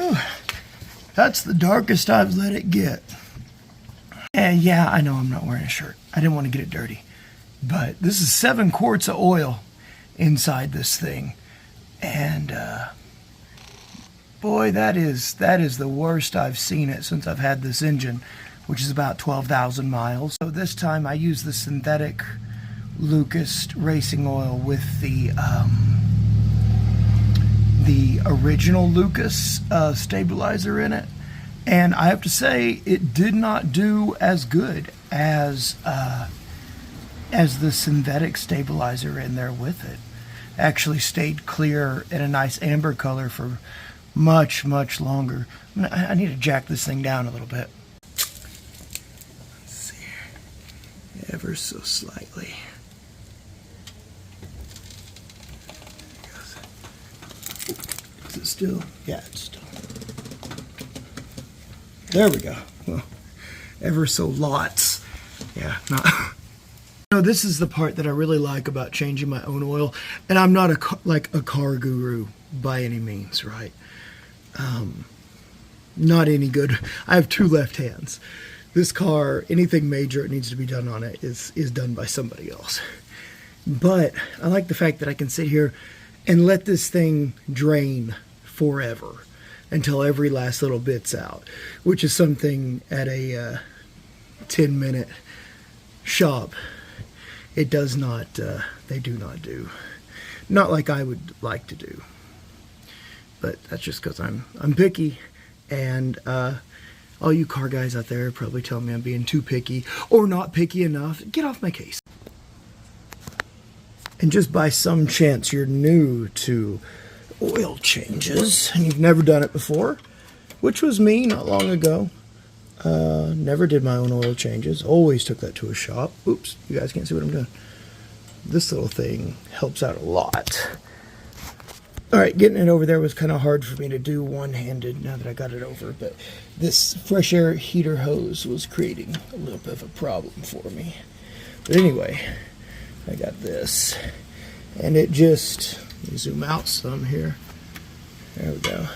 Whew. That's the darkest I've let it get. And yeah, I know I'm not wearing a shirt. I didn't want to get it dirty. But this is 7 quarts of oil inside this thing. And boy, that is the worst I've seen it since I've had this engine, which is about 12,000 miles. So this time I used the synthetic Lucas racing oil with the original Lucas stabilizer in it. And I have to say, it did not do as good as the synthetic stabilizer in there with it. Actually stayed clear in a nice amber color for much, much longer. I need to jack this thing down a little bit. Let's see here. Ever so slightly. Is it still? Yeah, it's still. There we go. Well, ever so lots. Yeah, not. No, this is the part that I really like about changing my own oil. And I'm not a car guru by any means, right? Not any good. I have 2 left hands. This car, anything major that needs to be done on it is done by somebody else. But I like the fact that I can sit here and let this thing drain forever until every last little bit's out, which is something at a 10-minute shop it does not, they do not do. Not like I would like to do. But that's just because I'm picky, and all you car guys out there probably tell me I'm being too picky or not picky enough. Get off my case. And just by some chance you're new to oil changes and you've never done it before, which was me not long ago. Never did my own oil changes. Always took that to a shop. Oops, you guys can't see what I'm doing. This little thing helps out a lot. Alright, getting it over there was kind of hard for me to do one-handed now that I got it over, but this fresh air heater hose was creating a little bit of a problem for me. But anyway, I got this, and it just, let me zoom out some here. There we go.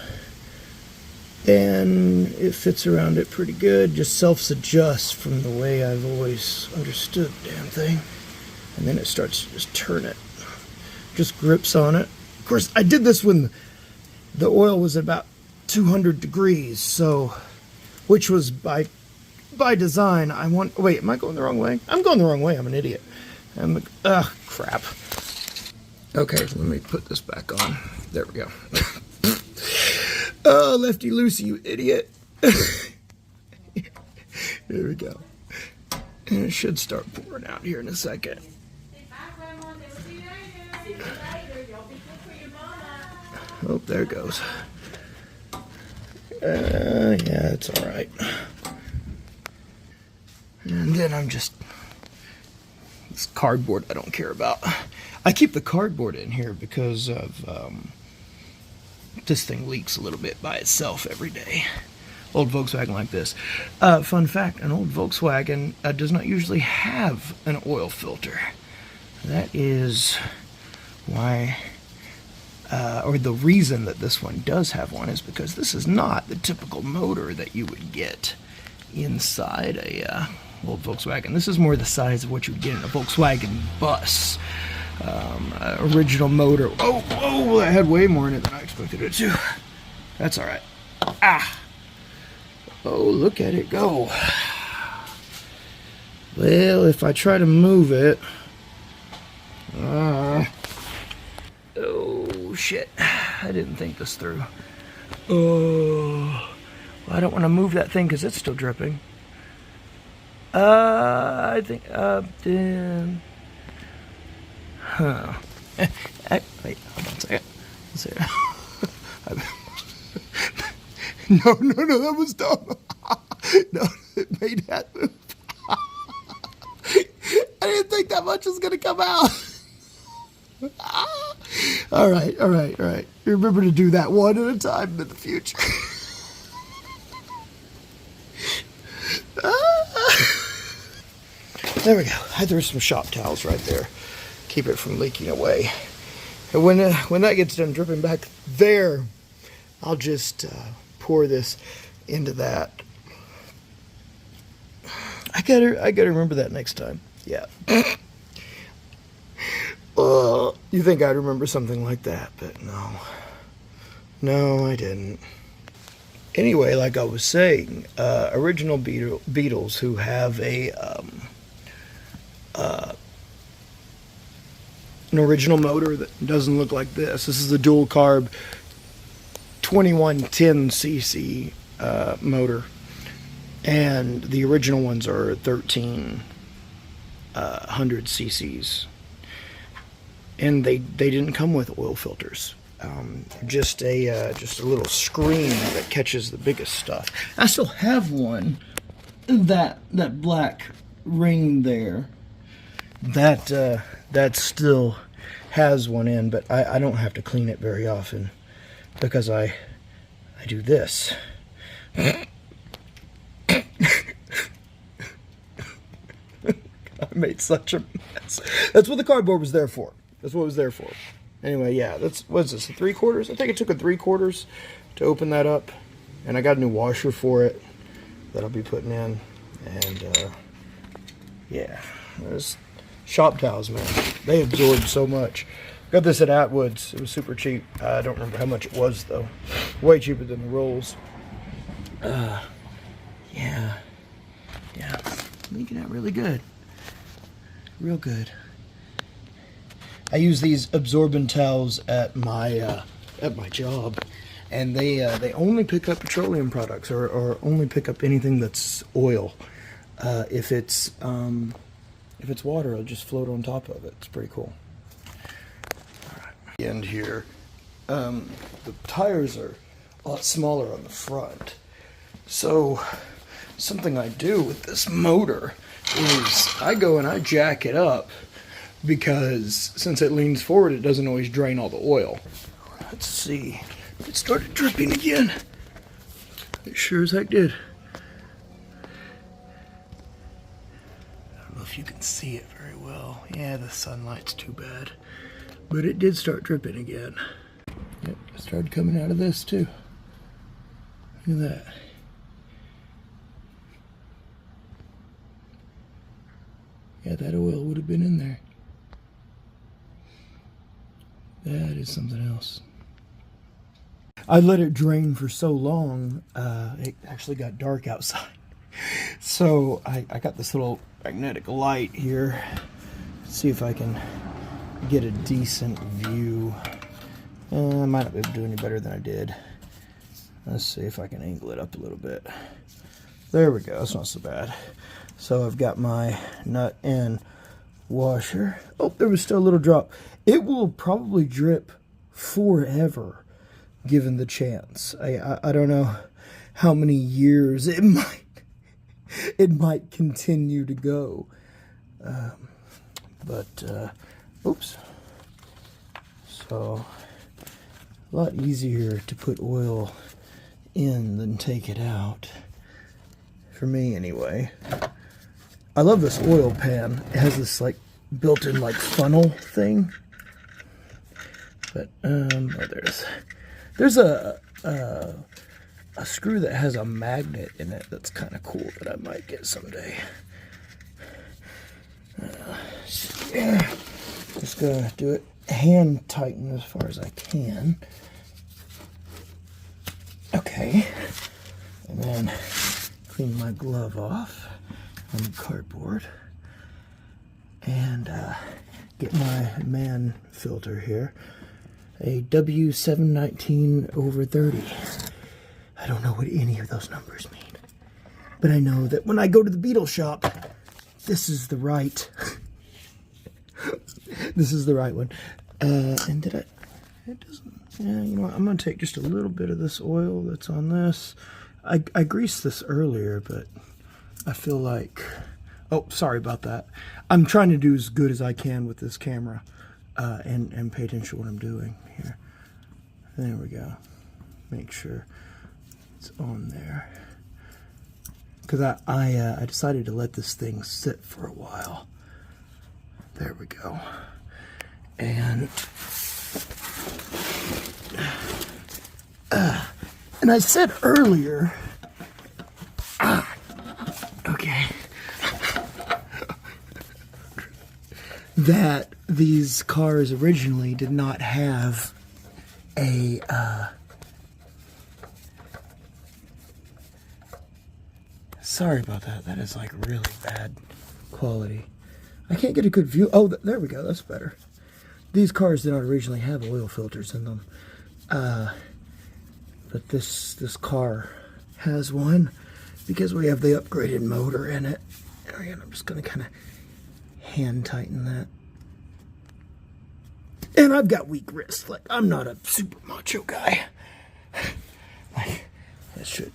And it fits around it pretty good, just self-adjusts from the way I've always understood the damn thing. And then it starts to just turn it. Just grips on it. Of course, I did this when the oil was about 200 degrees, so, which was by design. Wait, am I going the wrong way? I'm going the wrong way, I'm an idiot. Crap. Okay, let me put this back on. There we go. Oh, lefty loosey, you idiot. There we go. And it should start pouring out here in a second. Oh, there it goes. Yeah, it's alright. And then I'm just... this cardboard I don't care about. I keep the cardboard in here because of... this thing leaks a little bit by itself every day. Old Volkswagen like this. Fun fact, an old Volkswagen does not usually have an oil filter. That is why, or the reason that this one does have one is because this is not the typical motor that you would get inside a old Volkswagen. This is more the size of what you would get in a Volkswagen bus. Original motor. Oh, that had way more in it than I expected it to. That's alright. Ah! Oh, look at it go. Well, if I try to move it... oh, shit. I didn't think this through. Oh... well, I don't want to move that thing because it's still dripping. I think... huh. Wait, hold on a second. Let's see. No, that was dumb. No, it made that move. I didn't think that much was going to come out. All right. Remember to do that one at a time in the future. There we go. I threw some shop towels right there. Keep it from leaking away. And when that gets done dripping back there, I'll just pour this into that. I gotta remember that next time. Yeah. You think I'd remember something like that, but no. No, I didn't. Anyway, like I was saying, original Beetles who have an original motor that doesn't look like this. This is the dual carb 2110cc motor, and the original ones are 1300 cc's, and they didn't come with oil filters. Just a little screen that catches the biggest stuff. I still have one, that black ring there, that still has one in, but I don't have to clean it very often because I do this. I made such a mess. That's what the cardboard was there for. That's what it was there for. Anyway, yeah, what's this, a 3/4? I think it took a 3/4 to open that up. And I got a new washer for it that I'll be putting in. And, yeah, there's shop towels, man. They absorb so much. Got this at Atwood's. It was super cheap. I don't remember how much it was, though. Way cheaper than the rolls. Yeah, making out really good. Real good. I use these absorbent towels at my job, and they only pick up petroleum products or only pick up anything that's oil. If it's water, it'll just float on top of it. It's pretty cool. All right. End here. The tires are a lot smaller on the front, so something I do with this motor is I go and I jack it up, because since it leans forward, it doesn't always drain all the oil. Let's see. It started dripping again. It sure as heck did. I don't know if you can see it very well. Yeah, the sunlight's too bad. But it did start dripping again. Yep, it started coming out of this too. Look at that. Yeah, that oil would have been in there. That is something else. I let it drain for so long, it actually got dark outside. So I got this little magnetic light here. Let's see if I can get a decent view. I might not be able to do any better than I did. Let's see if I can angle it up a little bit. There we go, that's not so bad. So I've got my nut and washer. Oh, there was still a little drop. It will probably drip forever, given the chance. I don't know how many years it might continue to go. Oops. So a lot easier to put oil in than take it out. For me, anyway. I love this oil pan. It has this like built-in like funnel thing. But there's a screw that has a magnet in it that's kind of cool that I might get someday. Yeah, just gonna do it hand tighten as far as I can. Okay, and then clean my glove off on the cardboard, and get my man filter here, a W719/30. I don't know what any of those numbers mean, but I know that when I go to the Beetle shop, this is the right this is the right one. And did it doesn't, yeah, you know what, I'm gonna take just a little bit of this oil that's on this. I greased this earlier, but I feel like, oh, sorry about that. I'm trying to do as good as I can with this camera, and pay attention to what I'm doing here. There we go. Make sure it's on there. Because I decided to let this thing sit for a while. There we go. And And I said earlier, okay, that these cars originally did not have a, sorry about that. That is like really bad quality. I can't get a good view. Oh, there we go. That's better. These cars did not originally have oil filters in them. But this car has one because we have the upgraded motor in it. And I'm just going to kind of hand tighten that. And I've got weak wrists. Like, I'm not a super macho guy. Like, that should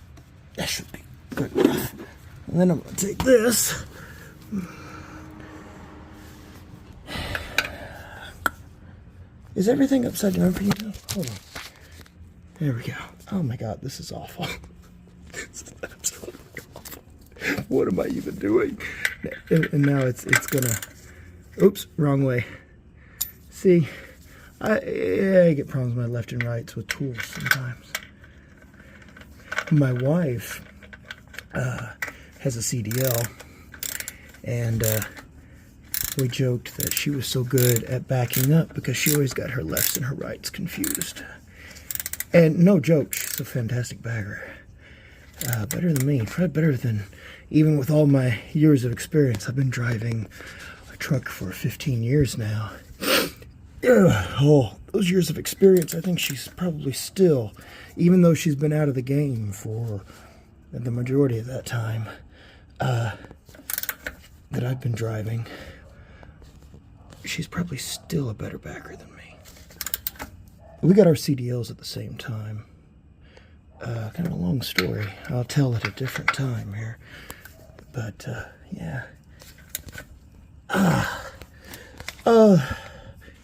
be good enough. And then I'm going to take this. Is everything upside down for you now? Hold on. There we go. Oh my God, this is awful. This is absolutely awful. What am I even doing? And now it's gonna. Oops, wrong way. See, I get problems with my left and rights with tools sometimes. My wife has a CDL, and we joked that she was so good at backing up because she always got her lefts and her rights confused. And no joke, she's a fantastic bagger. Better than me, probably better than, even with all my years of experience. I've been driving a truck for 15 years now. Oh, those years of experience, I think she's probably still, even though she's been out of the game for the majority of that time that I've been driving, she's probably still a better bagger than me. We got our CDLs at the same time. Kind of a long story. I'll tell at a different time here. But, yeah.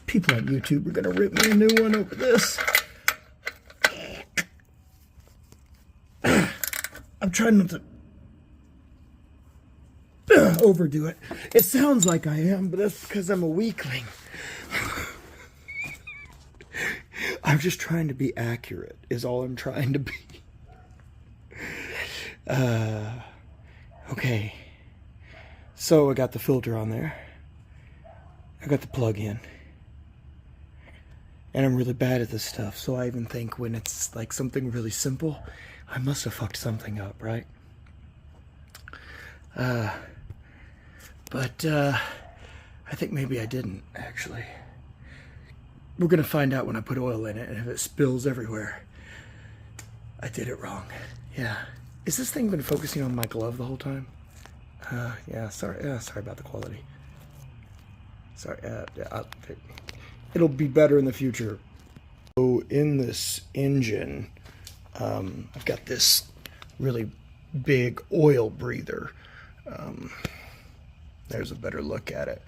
People on YouTube are going to rip me a new one over this. I'm trying not to overdo it. It sounds like I am, but that's because I'm a weakling. I'm just trying to be accurate, is all I'm trying to be. Okay. So I got the filter on there. I got the plug in. And I'm really bad at this stuff, so I even think when it's like something really simple, I must have fucked something up, right? But I think maybe I didn't, actually. We're going to find out when I put oil in it, and if it spills everywhere, I did it wrong. Yeah. Is this thing been focusing on my glove the whole time? Yeah, sorry about the quality. Sorry, it'll be better in the future. So in this engine, I've got this really big oil breather. There's a better look at it.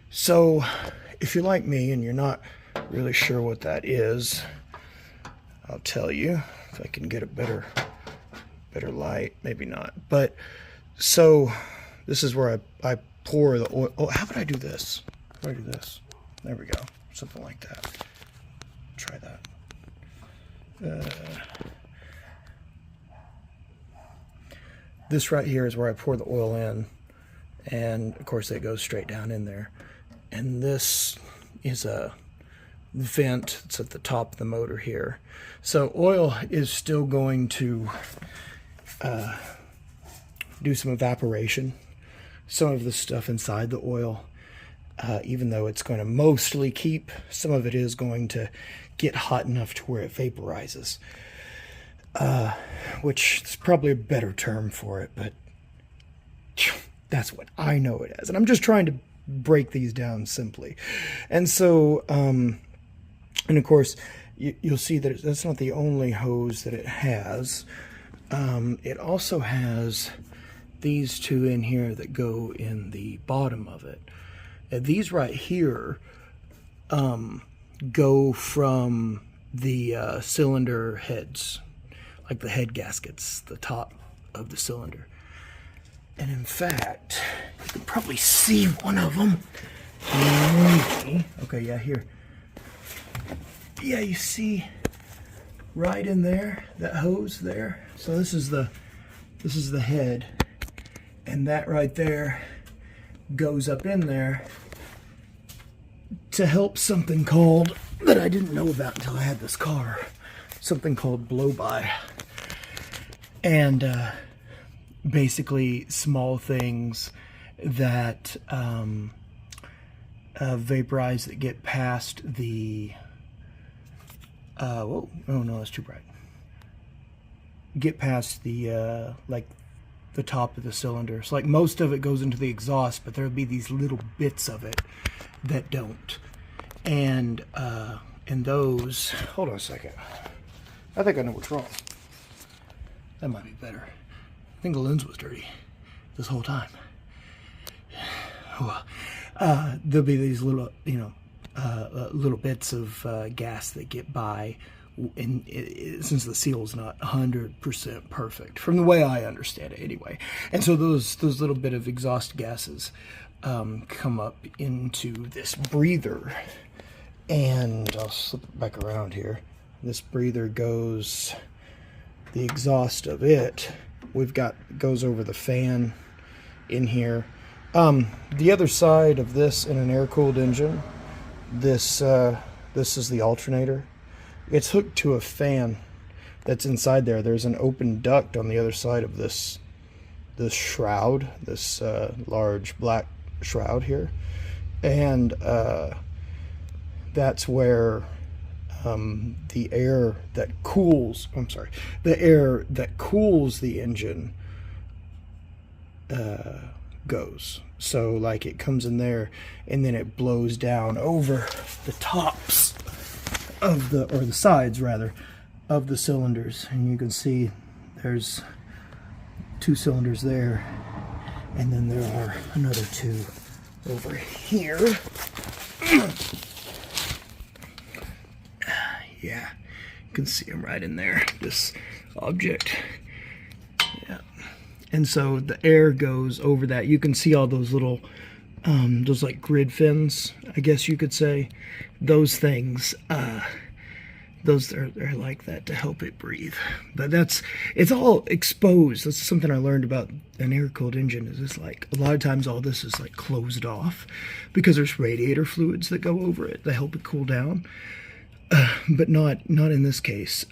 So if you're like me and you're not really sure what that is, I'll tell you if I can get a better light. Maybe not. But so this is where I pour the oil. Oh, how would I do this? How do I do this? There we go. Something like that. Try that. This right here is where I pour the oil in, and of course it goes straight down in there. And this is a vent. It's at the top of the motor here. So oil is still going to do some evaporation. Some of the stuff inside the oil, even though it's going to mostly keep, some of it is going to get hot enough to where it vaporizes. Which is probably a better term for it, but that's what I know it as. And I'm just trying to break these down simply. And so, and of course, you'll see that that's not the only hose that it has. It also has these two in here that go in the bottom of it. And these right here go from the cylinder heads, like the head gaskets, the top of the cylinder. And in fact, you can probably see one of them. Okay, yeah, here. Yeah, you see right in there, that hose there. So this is the head, and that right there goes up in there to help something called, that I didn't know about until I had this car, something called blow-by. And basically small things that vaporize that get past the oh no, that's too bright. Get past the like the top of the cylinder. So like most of it goes into the exhaust, but there'll be these little bits of it that don't. And those, hold on a second. I think I know what's wrong. That might be better. I think the lens was dirty this whole time. Well, there'll be these little, little bits of gas that get by, and since the seal's not 100% perfect, from the way I understand it anyway. And so those little bit of exhaust gases come up into this breather, and I'll slip it back around here. This breather goes, the exhaust of it, goes over the fan in here. The other side of this in an air-cooled engine, this is the alternator. It's hooked to a fan that's inside there. There's an open duct on the other side of this shroud, this large black shroud here, and that's where the air that cools the engine goes. So like it comes in there and then it blows down over the tops of the sides rather of the cylinders, and you can see there's 2 cylinders there, and then there are another 2 over here. Yeah, you can see them right in there, this object. Yeah. And so the air goes over that. You can see all those little, those like grid fins, I guess you could say. Those things, those are like that to help it breathe. But it's all exposed. That's something I learned about an air-cooled engine, is it's like, a lot of times all this is like closed off because there's radiator fluids that go over it that help it cool down. But not in this case.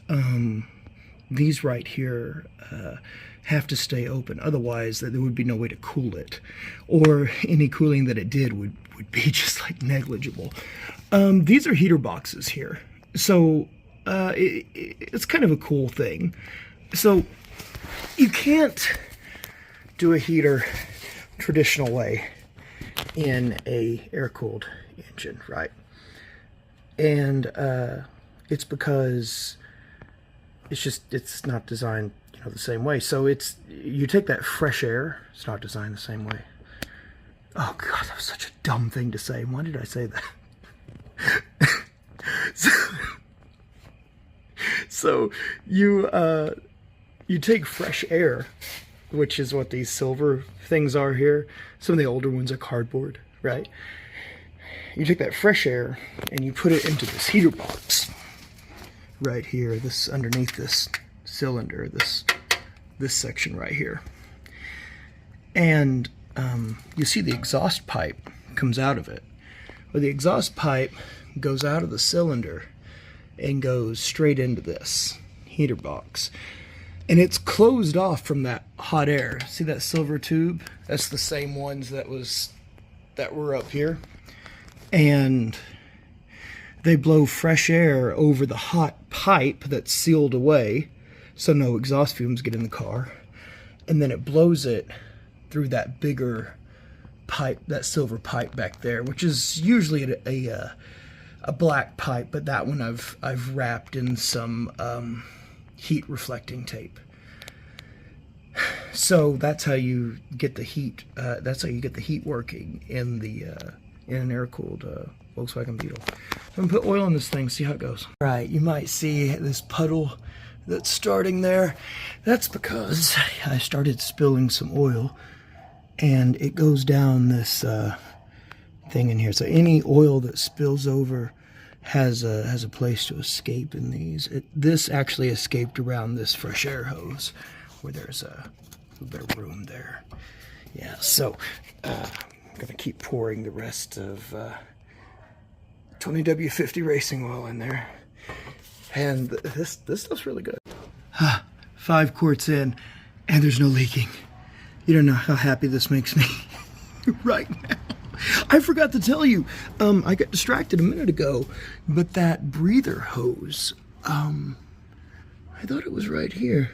These right here have to stay open, otherwise there would be no way to cool it, or any cooling that it did would be just like negligible. These are heater boxes here, so it's kind of a cool thing. So you can't do a heater traditional way in a air-cooled engine, right? And it's because it's not designed the same way. So you take that fresh air, it's not designed the same way. Oh god, that was such a dumb thing to say. Why did I say that? so you take fresh air, which is what these silver things are here. Some of the older ones are cardboard, right? You take that fresh air and you put it into this heater box right here, this underneath this cylinder, this section right here. And you see the exhaust pipe comes out of it. Well, the exhaust pipe goes out of the cylinder and goes straight into this heater box. And it's closed off from that hot air. See that silver tube? That's the same ones that were up here. And they blow fresh air over the hot pipe that's sealed away, so no exhaust fumes get in the car. And then it blows it through that bigger pipe, that silver pipe back there, which is usually a black pipe, but that one I've wrapped in some heat reflecting tape. So that's how you get the heat. That's how you get the heat working in an air-cooled Volkswagen Beetle. I'm gonna put oil in this thing, see how it goes. Right, you might see this puddle that's starting there. That's because I started spilling some oil, and it goes down this thing in here. So any oil that spills over has a place to escape in these. This actually escaped around this fresh air hose where there's a little bit of room there. Yeah, so I'm gonna keep pouring the rest of 20W50 racing oil in there, and this stuff's really good. 5 quarts in, and there's no leaking. You don't know how happy this makes me right now. I forgot to tell you, I got distracted a minute ago, but that breather hose, I thought it was right here.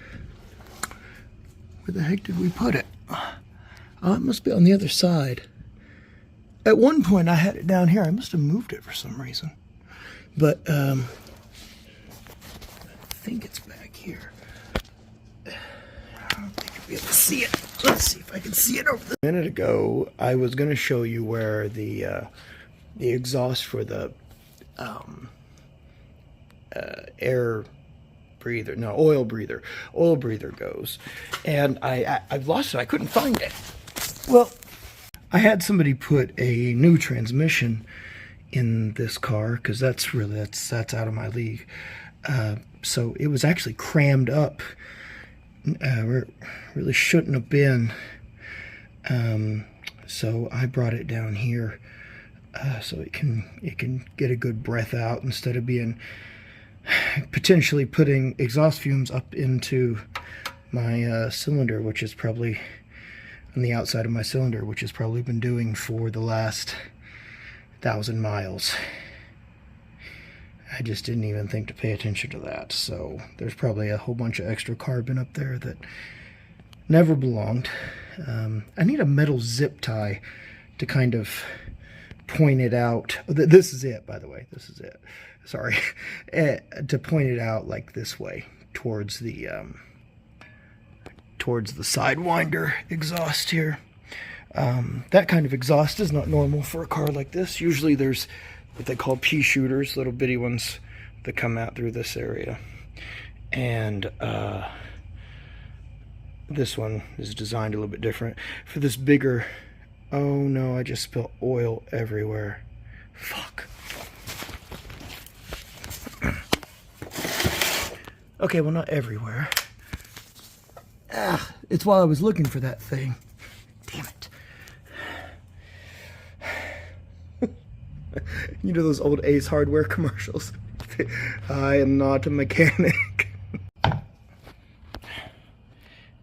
Where the heck did we put it? Oh, it must be on the other side. At one point I had it down here. I must have moved it for some reason. But I think it's back here. I don't think you'll be able to see it. Let's see if I can see it over there. A minute ago, I was going to show you where the exhaust for the oil breather goes, and I've lost it. I couldn't find it. Well, I had somebody put a new transmission in this car because that's out of my league. So it was actually crammed up. Really shouldn't have been. So I brought it down here so it can get a good breath out instead of being potentially putting exhaust fumes up into my cylinder, which is probably on the outside of my cylinder, which has probably been doing for the last 1,000 miles. I just didn't even think to pay attention to that. So there's probably a whole bunch of extra carbon up there that never belonged. I need a metal zip tie to kind of point it out. This is it, by the way. This is it. Sorry. To point it out like this way towards the Sidewinder exhaust here. That kind of exhaust is not normal for a car like this. Usually there's what they call pea shooters, little bitty ones that come out through this area. And this one is designed a little bit different. For this bigger, oh no, I just spilled oil everywhere. Fuck. Okay, well, not everywhere. It's while I was looking for that thing. Damn it. You know those old Ace Hardware commercials? I am not a mechanic.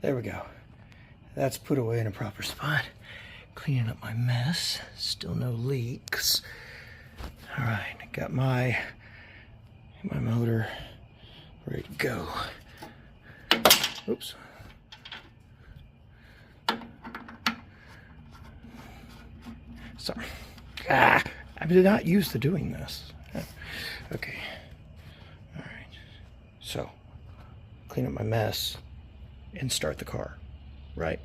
There we go. That's put away in a proper spot. Cleaning up my mess. Still no leaks. Alright, got my motor ready to go. Oops. Sorry. I'm not used to doing this. Okay. Alright. So, clean up my mess and start the car. Right?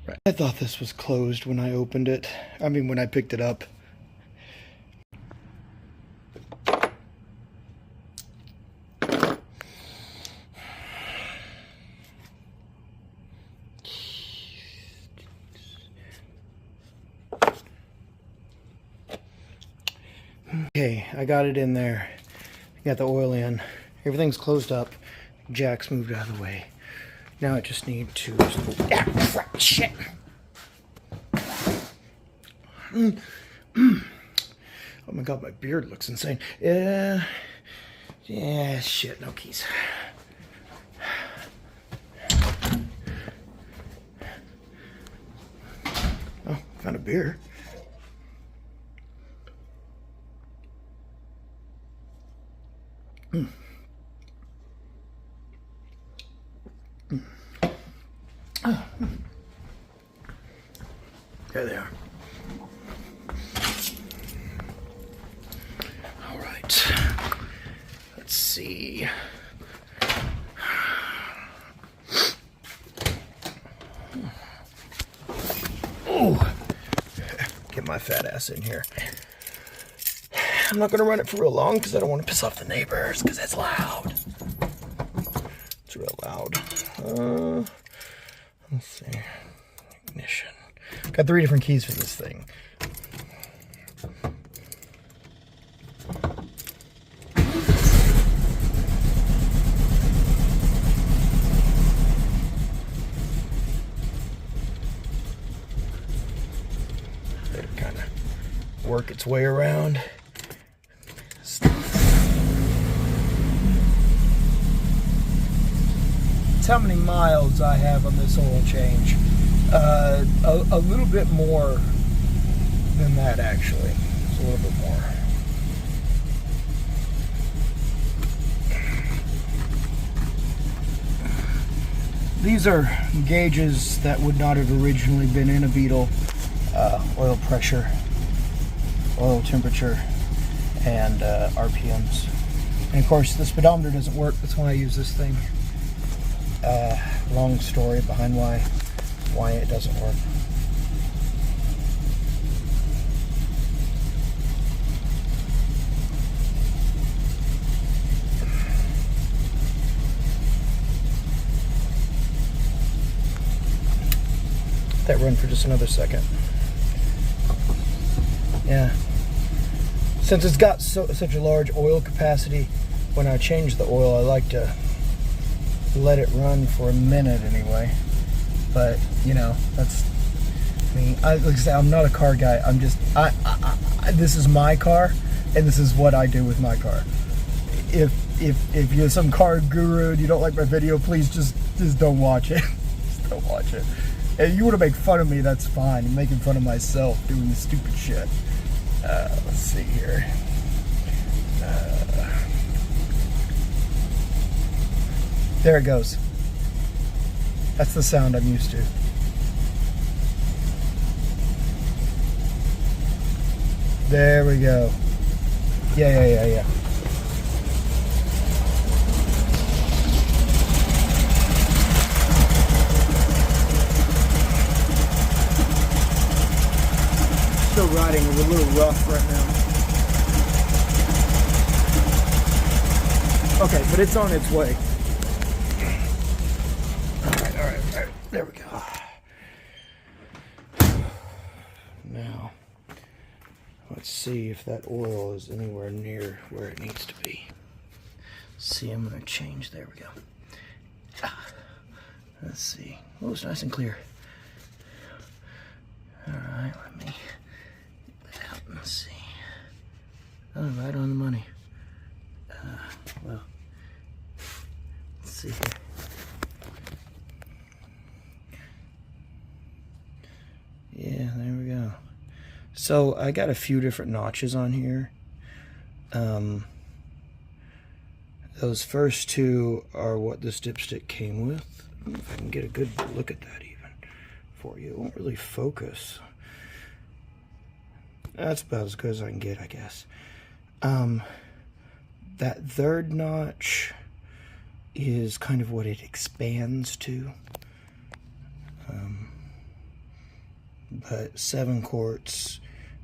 Right. I thought this was closed when I opened it. I mean, when I picked it up. Okay, I got it in there. Got the oil in. Everything's closed up. Jack's moved out of the way. Now I just need to... Ah, crap, shit! Oh my god, my beard looks insane. Yeah, shit, no keys. Oh, found a beer. There they are. All right. Let's see. Oh, get my fat ass in here. I'm not gonna run it for real long because I don't want to piss off the neighbors because it's loud. It's real loud. Let's see. Ignition. Got 3 different keys for this thing. work its way around. That's how many miles I have on this oil change. A little bit more than that, actually. It's a little bit more. These are gauges that would not have originally been in a Beetle. Oil pressure, oil temperature, and RPMs. And of course the speedometer doesn't work, that's why I use this thing. Long story behind why it doesn't work. That run for just another second. Yeah. Since it's got such a large oil capacity, when I change the oil, I like to let it run for a minute anyway. But you know, that's me. Like I say, I'm not a car guy. I'm just this is my car, and this is what I do with my car. If you're some car guru and you don't like my video, please just don't watch it. Just don't watch it. If you want to make fun of me, that's fine. I'm making fun of myself doing this stupid shit. Let's see here. There it goes. That's the sound I'm used to. There we go. Yeah. Still riding a little rough right now. Okay, but it's on its way. All right. There we go. Now, let's see if that oil is anywhere near where it needs to be. See, I'm going to change. There we go. Let's see. Oh, it's nice and clear. All right, let me get that out and see. Oh, right on the money. Well, let's see here. Yeah, there we go. So I got a few different notches on here. Those first two are what this dipstick came with. I don't know if I can get a good look at that even for you. It won't really focus. That's about as good as I can get, I guess. That third notch is kind of what it expands to. But 7 quarts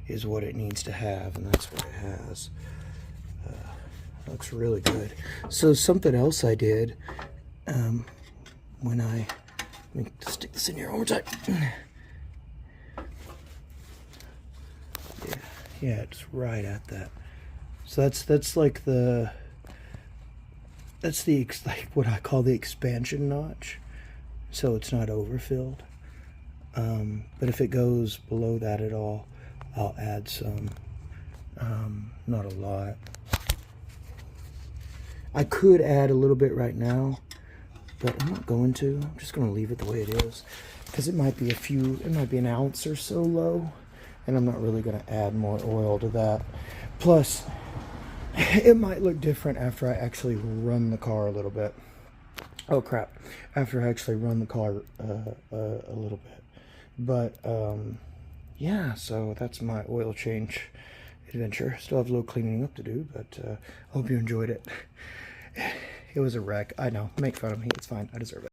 is what it needs to have, and that's what it has. Looks really good. So something else I did when let me stick this in here one more time. Yeah, it's right at that. So that's like like what I call the expansion notch. So it's not overfilled. But if it goes below that at all, I'll add some. Not a lot. I could add a little bit right now, but I'm not going to. I'm just going to leave it the way it is, because it might be an ounce or so low, and I'm not really going to add more oil to that. Plus, it might look different after I actually run the car a little bit. Oh crap, after I actually run the car a little bit. But yeah, so that's my oil change adventure. Still have a little cleaning up to do, but I hope you enjoyed it. It was a wreck. I know, make fun of me, it's fine, I deserve it.